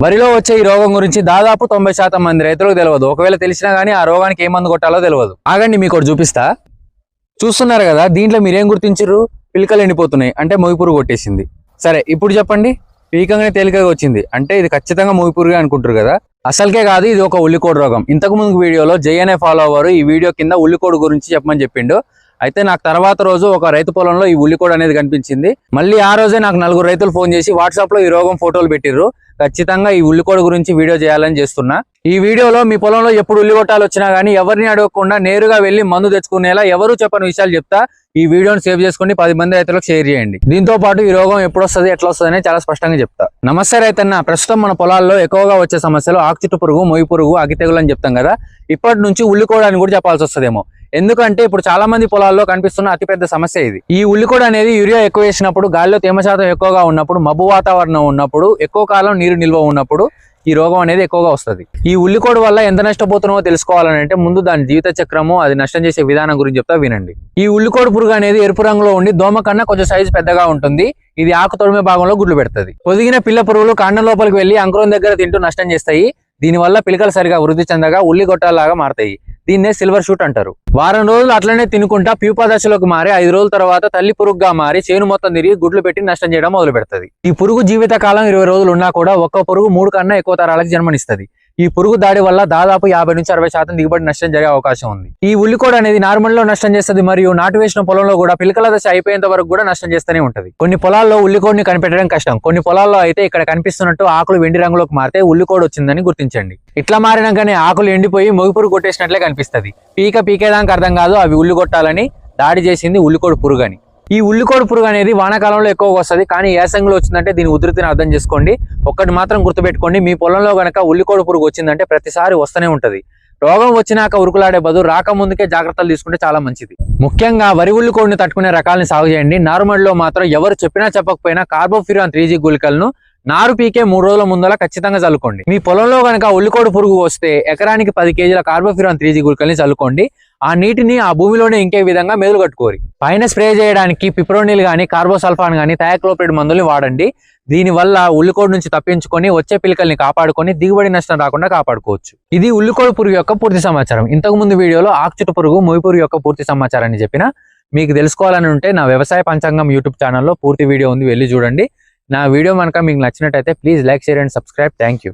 వరిలో వచ్చే ఈ రోగం గురించి దాదాపు 90% మంది రైతులకు తెలియదు. ఒకవేళ తెలిసినా గానీ ఆ రోగానికి ఏ మందు కొట్టాలో తెలియదు. ఆగండి మీకు ఒకటి చూపిస్తా. చూస్తున్నారు కదా, దీంట్లో మీరేం గుర్తించారు? పిలకలు ఎండిపోతున్నాయి అంటే మొగి పురుగు కొట్టేసింది. సరే ఇప్పుడు చెప్పండి, పీకంగానే తేలికగా వచ్చింది అంటే ఇది ఖచ్చితంగా మొగి పురుగే అనుకుంటారు కదా. అసలుకే కాదు, ఇది ఒక ఉల్లికోడు రోగం. ఇంతకు ముందు వీడియోలో జయనే ఫాలోవర్ ఈ వీడియో కింద ఉల్లికోడు గురించి చెప్పమని చెప్పిండు. అయితే నాకు తర్వాత రోజు ఒక రైతు పొలంలో ఈ ఉల్లికోడు అనేది కనిపించింది. మళ్ళీ ఆ రోజే నాకు 4 రైతులు ఫోన్ చేసి వాట్సాప్ లో ఈ రోగం ఫోటోలు పెట్టిర్రు. ఖచ్చితంగా ఈ ఉల్లికోడు గురించి వీడియో చేయాలని చేస్తున్నా. ఈ వీడియోలో మీ పొలంలో ఎప్పుడు ఉల్లిగొట్టాలు వచ్చినా గానీ ఎవరిని అడగకుండా నేరుగా వెళ్లి మందు తెచ్చుకునేలా ఎవరు చెప్పని విషయాలు చెప్తా. ఈ వీడియోని సేవ్ చేసుకుని 10 మంది రైతులకు షేర్ చేయండి. దీంతో పాటు ఈ రోగం ఎప్పుడు వస్తుంది, ఎట్లా వస్తుంది అనేది చాలా స్పష్టంగా చెప్తా. నమస్తే రైతన్న. ప్రస్తుతం మన పొలాల్లో ఎక్కువగా వచ్చే సమస్యలు ఆకుచుట్టు పురుగు, మొగి పురుగు, అగ్గి తెగులు అని చెప్తాం కదా. ఇప్పటి నుంచి ఉల్లికోడు అని కూడా చెప్పాల్సి వస్తుందేమో. ఎందుకంటే ఇప్పుడు చాలా మంది పొలాల్లో కనిపిస్తున్న అతిపెద్ద సమస్య ఇది. ఈ ఉల్లికోడు అనేది యూరియా ఎక్కువ వేసినప్పుడు, గాలిలో తేమ శాతం ఎక్కువగా ఉన్నప్పుడు, మబ్బు వాతావరణం ఉన్నప్పుడు, ఎక్కువ కాలం నీరు నిల్వ ఉన్నప్పుడు ఈ రోగం అనేది ఎక్కువగా వస్తుంది. ఈ ఉల్లికోడు వల్ల ఎంత నష్టపోతున్నామో తెలుసుకోవాలంటే ముందు దాని జీవిత చక్రము, అది నష్టం చేసే విధానం గురించి చెప్తా వినండి. ఈ ఉల్లికోడు పురుగు అనేది ఎరుపు రంగులో ఉండి దోమ కన్నా కొంచెం సైజు పెద్దగా ఉంటుంది. ఇది ఆకు తొడిమే భాగంలో గుడ్లు పెడుతుంది. పొదిగిన పిల్ల పురుగులు కాండం లోపలికి వెళ్లి అంకురం దగ్గర తింటూ నష్టం చేస్తాయి. దీనివల్ల పిలకలు సరిగా వృద్ధి చెందగా ఉల్లి గొట్టాలాగా మారతాయి. దీన్నే సిల్వర్ షూట్ అంటారు. వారం రోజులు అట్లనే తినుకుంటా ప్యూపా దశలోకి మారి 5 రోజుల తర్వాత తల్లి పురుగుగా మారి చేను మొత్తం తిరిగి గుడ్లు పెట్టి నష్టం చేయడం మొదలు పెడుతుంది. ఈ పురుగు జీవిత కాలం 20 రోజులు ఉన్నా కూడా ఒక్క పురుగు 3 కన్నా ఎక్కువ తరాలకు జన్మనిస్తుంది. ఈ పురుగు దాడి వల్ల దాదాపు 50 నుంచి 60% దిగుబడి నష్టం జరిగే అవకాశం ఉంది. ఈ ఉల్లికోడు అనేది నార్మల్ లో నష్టం చేస్తుంది మరియు నాటు వేసిన పొలంలో కూడా పిలకల దశ అయిపోయేంత వరకు కూడా నష్టం చేస్తూనే ఉంటది. కొన్ని పొలాల్లో ఉల్లికోడిని కనిపెట్టడం కష్టం. కొన్ని పొలాల్లో అయితే ఇక్కడ కనిపిస్తున్నట్టు ఆకులు వెండి రంగులోకి మారితే ఉల్లికోడు వచ్చిందని గుర్తించండి. ఇట్లా మారినాకనే ఆకులు ఎండిపోయి మొగి పురుగు కొట్టేసినట్లే కనిపిస్తుంది. పీకేదానికి అర్థం కాదు అవి ఉల్లి కొట్టాలని దాడి చేసింది ఉల్లికోడు పురుగు అని. ఈ ఉల్లికోడు పురుగు అనేది వానాకాలంలో ఎక్కువగా వస్తుంది, కానీ యాసంగిలో వచ్చిందంటే దీని ఉధృతిని అర్థం చేసుకోండి. ఒక్కటి మాత్రం గుర్తుపెట్టుకోండి, మీ పొలంలో గనక ఉల్లికోడు పురుగు వచ్చిందంటే ప్రతిసారి వస్తూనే ఉంటది. రోగం వచ్చినాక ఉరుకులాడే బదులు రాకముందుకే జాగ్రత్తలు తీసుకుంటే చాలా మంచిది. ముఖ్యంగా వరి ఉల్లికోడిని తట్టుకునే రకాలని సాగు చేయండి. నార్మల్ లో మాత్రం ఎవరు చెప్పినా చెప్పకపోయినా కార్బోఫ్యూరాన్ 3G గుళికలను నారు పీకే 3 రోజుల ముందల ఖచ్చితంగా చల్లుకోండి. మీ పొలంలో కనుక ఉల్లికోడు పురుగు వస్తే ఎకరానికి 10 కేజీల కార్బోఫ్యూరాన్ 3G గుళికల్ని చల్లుకోండి. ఆ నీటిని ఆ భూమిలోనే ఇంకే విధంగా మెదులు కట్టుకోరి. పైన స్ప్రే చేయడానికి పిప్రోనిల్ గానీ, కార్బోసల్ఫాన్ గానీ, థయాక్లోప్రిడ్ మందుల్ని వాడండి. దీనివల్ల ఉల్లికోడు నుంచి తప్పించుకొని వచ్చే పిలకల్ని కాపాడుకొని దిగుబడి నష్టం రాకుండా కాపాడుకోవచ్చు. ఇది ఉల్లికోడు పురుగు యొక్క పూర్తి సమాచారం. ఇంతకు ముందు వీడియోలో ఆకుచుట్టు పురుగు, మొగి పురుగు యొక్క పూర్తి సమాచారాన్ని చెప్పిన. మీకు తెలుసుకోవాలని ఉంటే నా వ్యవసాయ పంచాంగం యూట్యూబ్ ఛానల్లో పూర్తి వీడియో ఉంది, వెళ్ళి చూడండి. నా వీడియో కనుక మీకు నచ్చినట్టయితే please like, share and subscribe. Thank you.